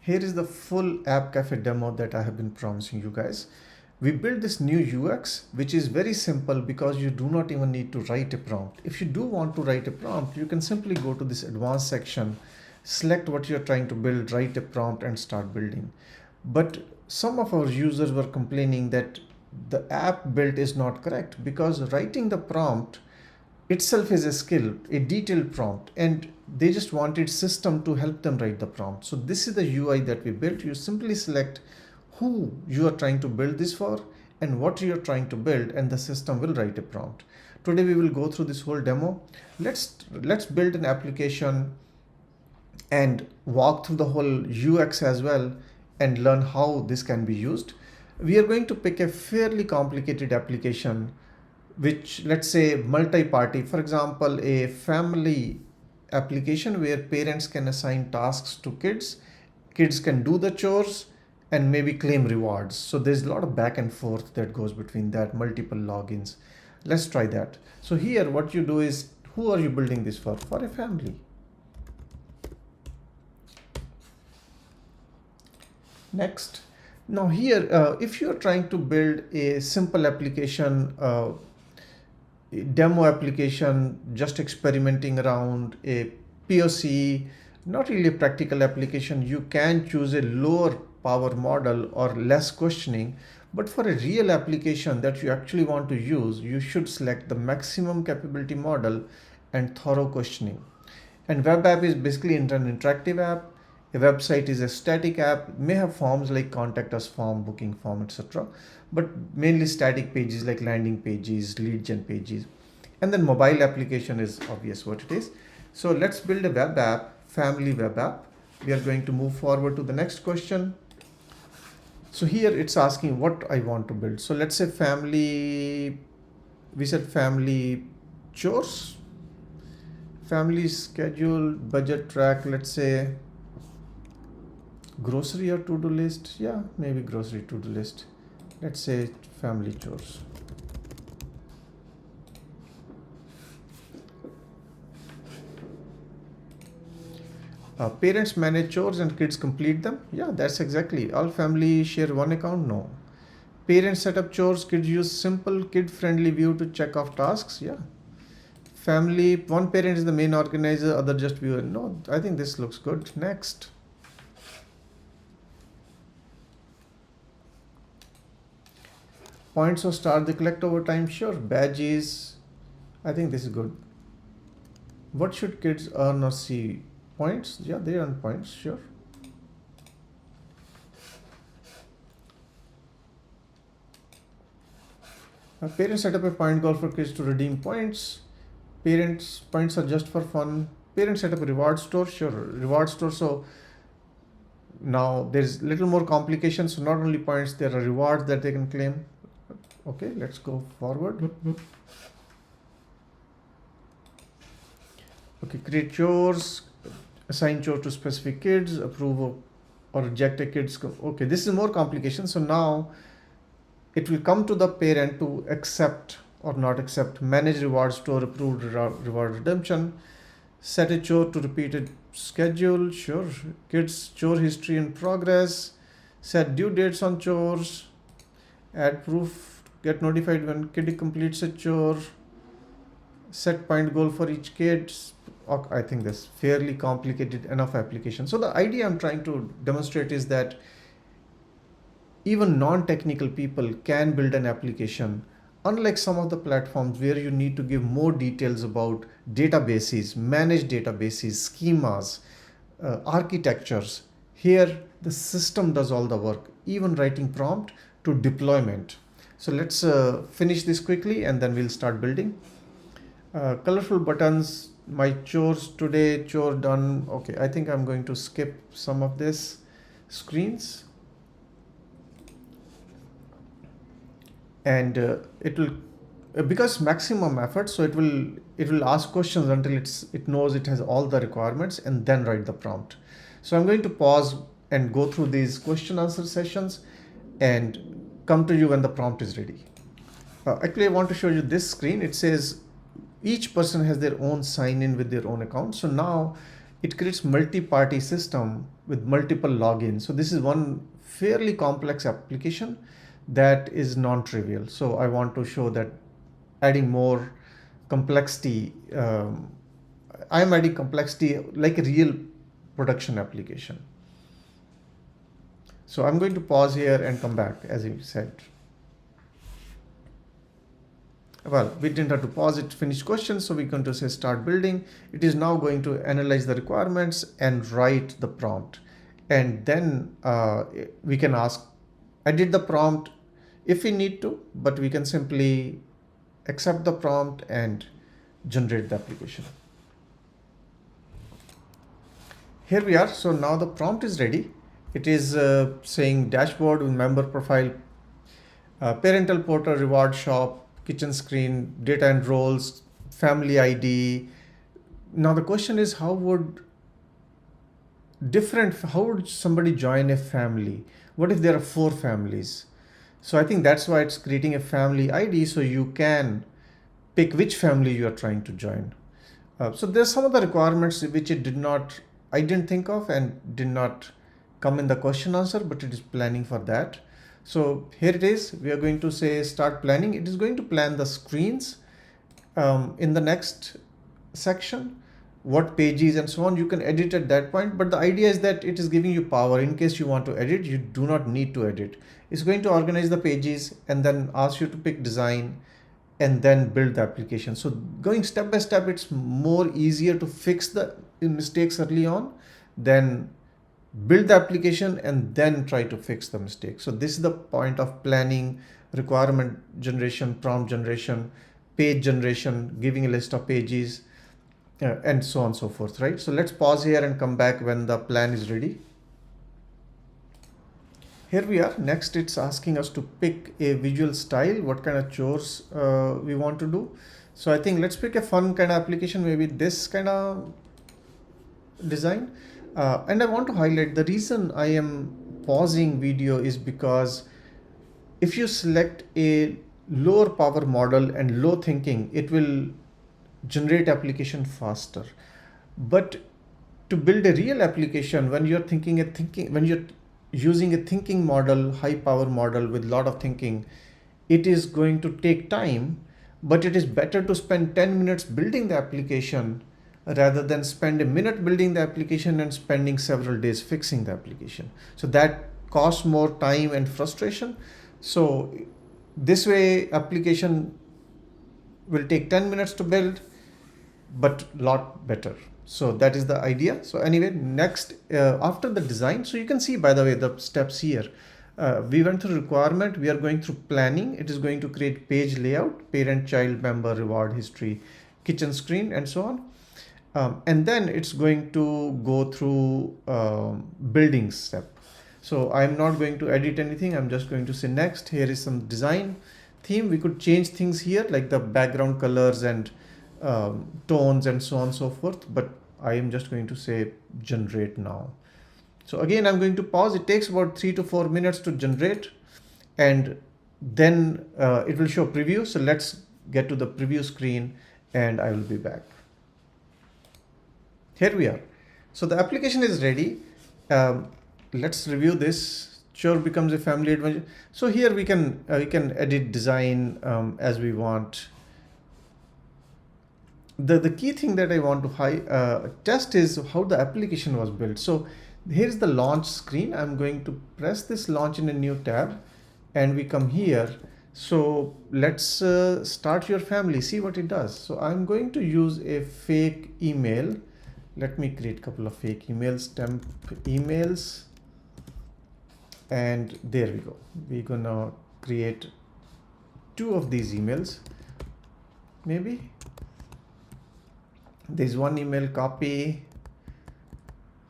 Here is the full AppCafe demo that I have been promising you guys. We built this new UX, which is very simple because you do not even need to write a prompt. If you do want to write a prompt, you can simply go to this advanced section, select what you're trying to build, write a prompt and start building. But some of our users were complaining that the app built is not correct because writing the prompt itself is a skill, a detailed prompt, and they just wanted system to help them write the prompt. So this is the UI that we built. You simply select who you are trying to build this for and what you are trying to build, and the system will write a prompt. Today we will go through this whole demo. Let's build an application and walk through the whole UX as well and learn how this can be used. We are going to pick a fairly complicated application, which, let's say, multi-party, for example, a family application where parents can assign tasks to kids can do the chores and maybe claim rewards. So there's a lot of back and forth that goes between that, multiple logins. Let's try that. So here what you do is, who are you building this for? For a family. Next. Now here, if you're trying to build a simple application, demo application, just experimenting around, a POC, not really a practical application, you can choose a lower power model or less questioning. But for a real application that you actually want to use, you should select the maximum capability model and thorough questioning. And web app is basically an interactive app. A website is a static app, may have forms like contact us form, booking form, etc. But mainly static pages like landing pages, lead gen pages. And then mobile application is obvious what it is. So let's build a web app, family web app. We are going to move forward to the next question. So here it's asking what I want to build. So let's say family, we said family chores, family schedule, budget track, let's say grocery or to-do list. Yeah, maybe grocery to-do list. Let's say family chores. Parents manage chores and kids complete them. Yeah, that's exactly. All family share one account. No. Parents set up chores, kids use simple kid-friendly view to check off tasks. Yeah. Family, one parent is the main organizer, other just viewer. No, I think this looks good. Next. Points or star they collect over time. Sure. Badges. I think this is good. What should kids earn or see? Points. Yeah, they earn points. Sure. Parents set up a point goal for kids to redeem points. Parents points are just for fun. Parents set up a reward store. Sure. Reward store. So now there's little more complications. So not only points, there are rewards that they can claim. Okay, let's go forward. Okay, create chores, assign chores to specific kids, approve or reject a kid's. Okay, this is more complication. So now it will come to the parent to accept or not accept, manage reward store, approved reward redemption, set a chore to repeated schedule. Sure. Kids chore history and progress, set due dates on chores, add proof, get notified when kid completes a chore, set point goal for each kid. I think this fairly complicated enough application. So the idea I'm trying to demonstrate is that even non-technical people can build an application, unlike some of the platforms where you need to give more details about databases, manage databases, schemas, architectures. Here the system does all the work, even writing prompt to deployment. So let's finish this quickly and then we'll start building. Colorful buttons, my chores today, chore done. Okay, I think I'm going to skip some of this screens. And it will, because maximum effort, so it will ask questions until it knows it has all the requirements and then write the prompt. So I'm going to pause and go through these question answer sessions and come to you when the prompt is ready. Actually, I want to show you this screen. It says each person has their own sign in with their own account. So now it creates multi-party system with multiple logins. So this is one fairly complex application that is non-trivial. So I want to show that adding more complexity, I'm adding complexity like a real production application. So I'm going to pause here and come back, as you said. Well, we didn't have to pause it to finish questions, so we're going to say start building. It is now going to analyze the requirements and write the prompt. And then we can ask, edit the prompt if we need to, but we can simply accept the prompt and generate the application. Here we are. So now the prompt is ready. It is saying dashboard with member profile, parental portal, reward shop, kitchen screen, data and roles, family ID. Now the question is, how would somebody join a family? What if there are 4 families? So I think that's why it's creating a family ID, so you can pick which family you are trying to join. So there's some of the requirements which I didn't think of and did not come in the question answer, but it is planning for that. So here it is. We are going to say start planning. It is going to plan the screens in the next section, what pages and so on. You can edit at that point, but the idea is that it is giving you power. In case you want to edit, you do not need to edit. It's going to organize the pages and then ask you to pick design and then build the application. So going step by step, it's more easier to fix the mistakes early on than build the application and then try to fix the mistake. So this is the point of planning, requirement generation, prompt generation, page generation, giving a list of pages, and so on and so forth, right? So let's pause here and come back when the plan is ready. Here we are. Next, it's asking us to pick a visual style, what kind of chores we want to do. So I think let's pick a fun kind of application, maybe this kind of design. And I want to highlight the reason I am pausing video is because if you select a lower power model and low thinking, it will generate application faster. But to build a real application, when you're when you're using a thinking model, high power model with a lot of thinking, it is going to take time, but it is better to spend 10 minutes building the application rather than spend a minute building the application and spending several days fixing the application. So that costs more time and frustration. So this way application will take 10 minutes to build, but a lot better. So that is the idea. So anyway, next, after the design, so you can see, by the way, the steps here. We went through requirement, we are going through planning. It is going to create page layout, parent, child, member, reward, history, kitchen screen, and so on. And then it's going to go through building step. So I'm not going to edit anything. I'm just going to say next. Here is some design theme. We could change things here like the background colors and tones and so on and so forth. But I am just going to say generate now. So again, I'm going to pause. It takes about 3 to 4 minutes to generate, and then it will show preview. So let's get to the preview screen and I will be back. Here we are. So the application is ready. Let's review this. Chore becomes a family adventure. So here we can edit design as we want. The key thing that I want to test is how the application was built. So here's the launch screen. I'm going to press this launch in a new tab and we come here. So let's start your family, see what it does. So I'm going to use a fake email. Let me create a couple of fake emails, temp emails. And there we go. We're gonna create 2 of these emails. Maybe there's one email, copy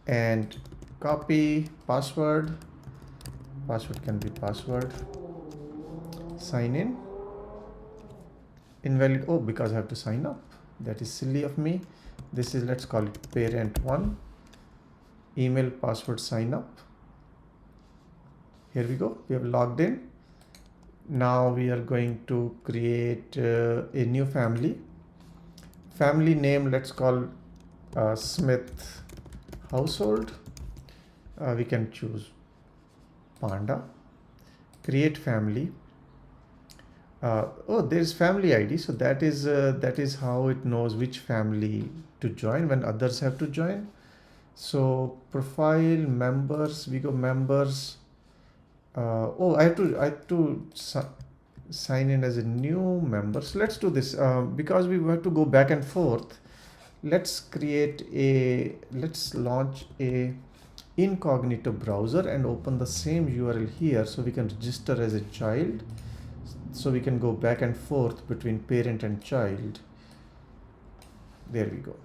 and copy, password can be password, sign in, invalid, oh, because I have to sign up. That is silly of me. This is, let's call it parent1, email, password, sign up. Here we go. We have logged in. Now we are going to create a new family. Family name, let's call Smith household, we can choose Panda, create family. Oh, there's family ID, so that is how it knows which family to join when others have to join. So profile, members, we go members. Oh, I have to sign in as a new member. So let's do this because we have to go back and forth. Let's launch a incognito browser and open the same URL here so we can register as a child. So we can go back and forth between parent and child. There we go.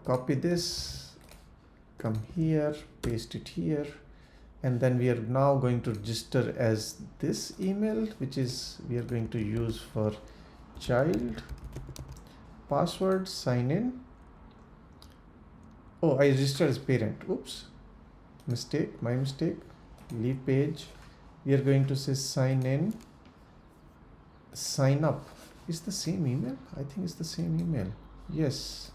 Copy this, come here, paste it here, and then we are now going to register as this email, which is we are going to use for child. Password, sign in. Oh, I registered as parent. Oops, mistake, my mistake. Leave page. We are going to say sign in, sign up. Is the same email? I think it's the same email. Yes.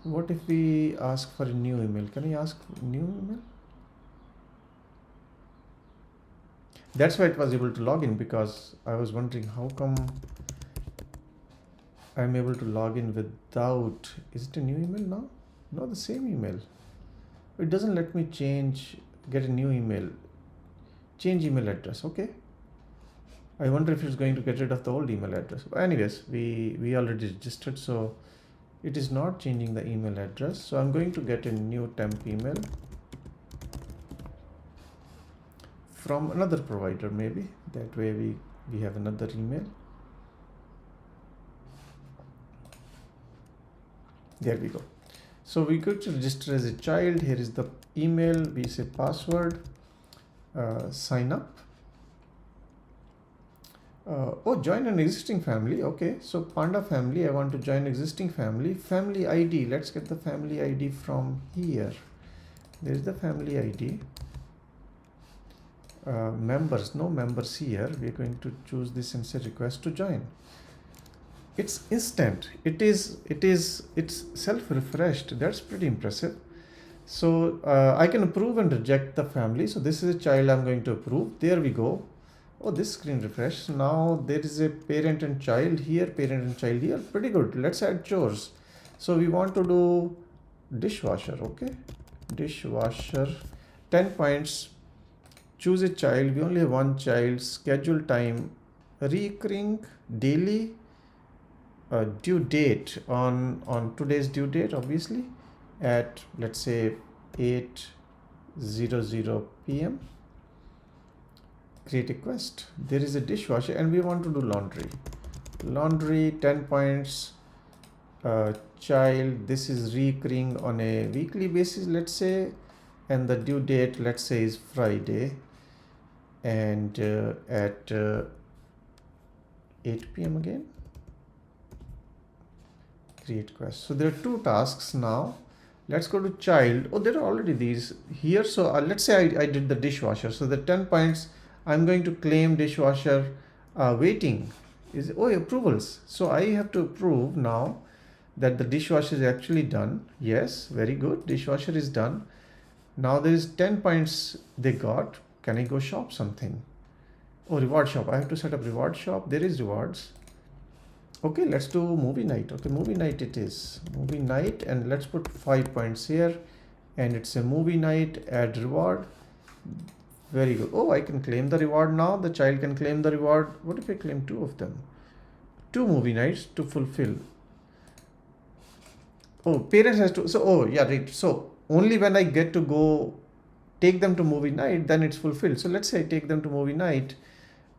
What if we ask for a new email? Can I ask new email? That's why it was able to log in, because I was wondering how come I'm able to log in without. Is it a new email now? No, the same email. It doesn't let me get a new email. Change email address. Okay. I wonder if it's going to get rid of the old email address. But anyways, we already registered, so it is not changing the email address. So I'm going to get a new temp email from another provider, maybe. That way we have another email. There we go. So we go to register as a child. Here is the email. We say password, sign up. Oh, join an existing family. Okay, so Panda family, I want to join existing family. Family ID, let's get the family ID from here. There's the family ID. Members, no members here. We're going to choose this and say request to join. It's instant. It's self-refreshed. That's pretty impressive. So I can approve and reject the family. So this is a child I'm going to approve. There we go. Oh, this screen refresh. Now there is a parent and child here, parent and child here. Pretty good. Let's add chores. So we want to do dishwasher. Okay, dishwasher, 10 points. Choose a child. We only have one child. Schedule time, recurring, daily. Due date on today's due date, obviously, at let's say 8:00 p.m. Create a quest. There is a dishwasher and we want to do laundry. Laundry, 10 points. Child, this is recurring on a weekly basis, let's say, and the due date, let's say, is Friday, and at 8 p.m. again. Create quest. So there are two tasks now. Let's go to child. Oh, there are already these here. So let's say I did the dishwasher. So the 10 points, I'm going to claim dishwasher. Waiting is approvals. So I have to approve now that the dishwasher is actually done. Yes, very good. Dishwasher is done. Now there is 10 points they got. Can I go shop something? Oh, reward shop. I have to set up reward shop. There is rewards. Okay, let's do movie night. Okay, movie night it is. Movie night, and let's put 5 points here. And it's a movie night, add reward. Very good. Oh, I can claim the reward now. The child can claim the reward. What if I claim 2 of them? 2 movie nights to fulfill. Oh, parents has to. So, oh, yeah, right. So only when I get to go take them to movie night, then it's fulfilled. So let's say I take them to movie night,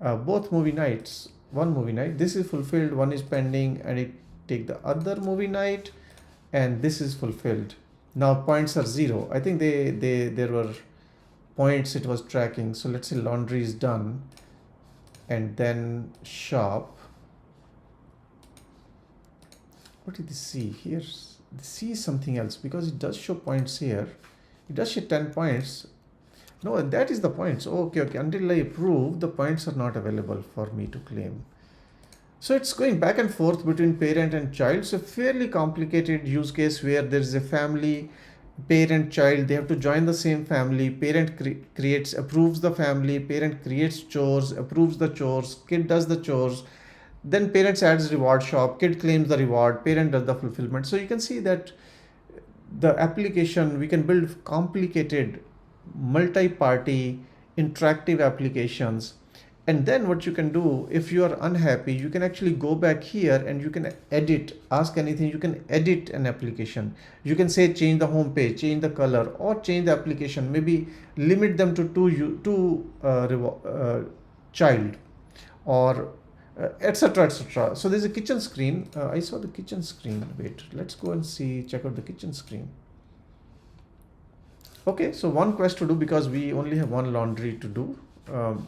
both movie nights. One movie night, this is fulfilled, one is pending, and I take the other movie night, and this is fulfilled. Now points are 0. I think there were points it was tracking. So let's say laundry is done, and then shop. What did they see here? They see something else, because it does show points here. It does show 10 points. No, that is the points. Okay. Until I approve, the points are not available for me to claim. So it's going back and forth between parent and child. So fairly complicated use case where there is a family, parent, child, they have to join the same family. Parent creates, approves the family, parent creates chores, approves the chores, kid does the chores. Then parents adds reward shop, kid claims the reward, parent does the fulfillment. So you can see that the application, we can build complicated multi-party interactive applications. And then what you can do, if you are unhappy, you can actually go back here and you can edit, ask anything, you can edit an application. You can say change the home page, change the color, or change the application, maybe limit them to child, or etc, etc. So there's a kitchen screen. I saw the kitchen screen. Wait, let's go and see, check out the kitchen screen. Okay, so one quest to do because we only have one laundry to do.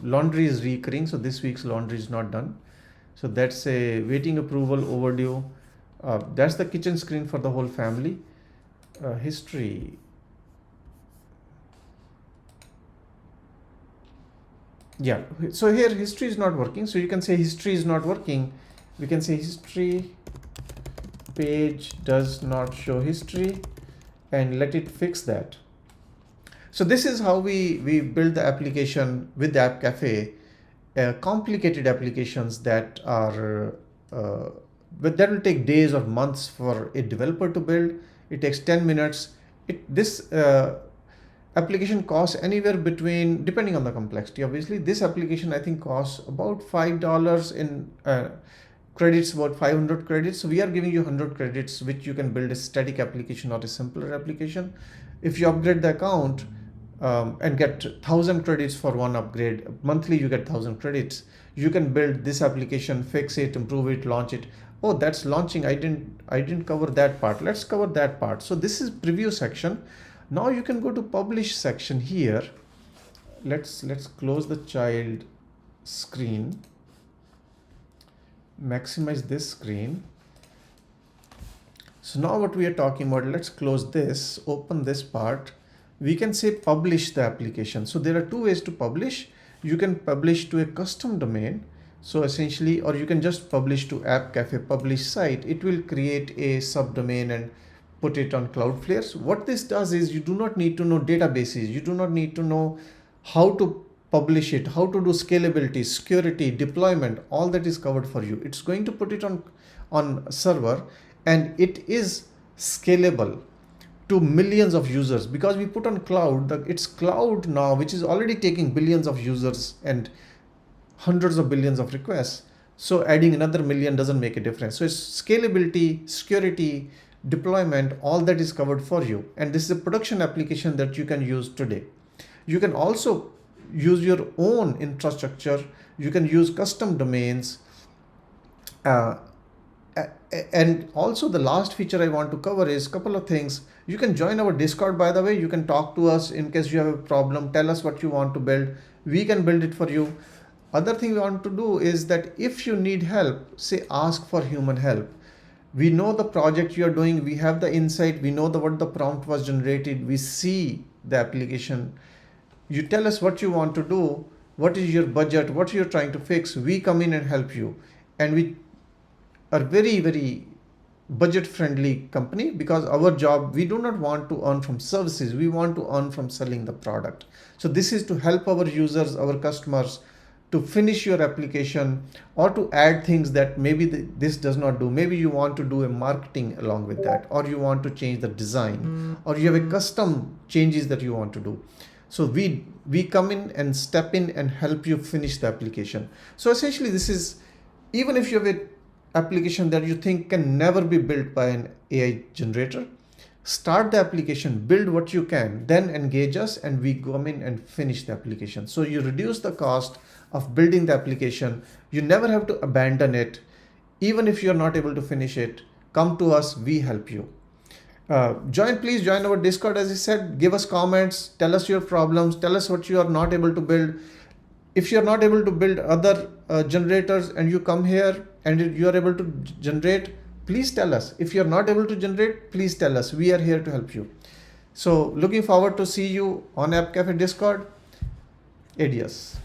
Laundry is recurring, so this week's laundry is not done. So that's a waiting approval, overdue. That's the kitchen screen for the whole family. History. Yeah, so here history is not working. So you can say history is not working. We can say history page does not show history and let it fix that. So this is how we build the application with the AppCafe. Complicated applications that are but that will take days or months for a developer to build. It takes 10 minutes. This application costs anywhere between, depending on the complexity, obviously. This application I think costs about $5 in credits, about 500 credits. So we are giving you 100 credits, which you can build a static application or a simpler application. If you upgrade the account, and get 1,000 credits for one upgrade, monthly you get 1,000 credits, you can build this application, fix it, improve it, launch it. Oh, that's launching. I didn't cover that part. Let's cover that part. So this is preview section. Now you can go to publish section here. Let's close the child screen, maximize this screen. So now what we are talking about, let's close this, open this part. We can say publish the application. So there are two ways to publish. You can publish to a custom domain. So essentially, or you can just publish to AppCafe publish site. It will create a subdomain and put it on Cloudflare. So what this does is you do not need to know databases. You do not need to know how to publish it, how to do scalability, security, deployment, all that is covered for you. It's going to put it on server, and it is scalable to millions of users because we put on cloud. It's cloud now, which is already taking billions of users and hundreds of billions of requests. So adding another million doesn't make a difference. So it's scalability, security, deployment, all that is covered for you. And this is a production application that you can use today. You can also use your own infrastructure. You can use custom domains. And also the last feature I want to cover is a couple of things. You can join our Discord, by the way. You can talk to us in case you have a problem. Tell us what you want to build. We can build it for you. Other thing we want to do is that if you need help, say ask for human help. We know the project you are doing. We have the insight. We know what the prompt was generated. We see the application. You tell us what you want to do. What is your budget? What you're trying to fix. We come in and help you. And we are very, very budget friendly company because our job, we do not want to earn from services. We want to earn from selling the product. So this is to help our users, our customers to finish your application or to add things that maybe this does not do. Maybe you want to do a marketing along with that, or you want to change the design, or you have a custom changes that you want to do. So we come in and step in and help you finish the application. So essentially this is, even if you have a application that you think can never be built by an AI generator, start the application, build what you can, then engage us and we come in and finish the application. So you reduce the cost of building the application. You never have to abandon it. Even if you're not able to finish it, come to us, we help you. Please join our Discord. As I said, give us comments, tell us your problems, tell us what you are not able to build. If you're not able to build other generators and you come here and you are able to generate, please tell us. If you're not able to generate, please tell us. We are here to help you. So looking forward to see you on AppCafe Discord. Adios.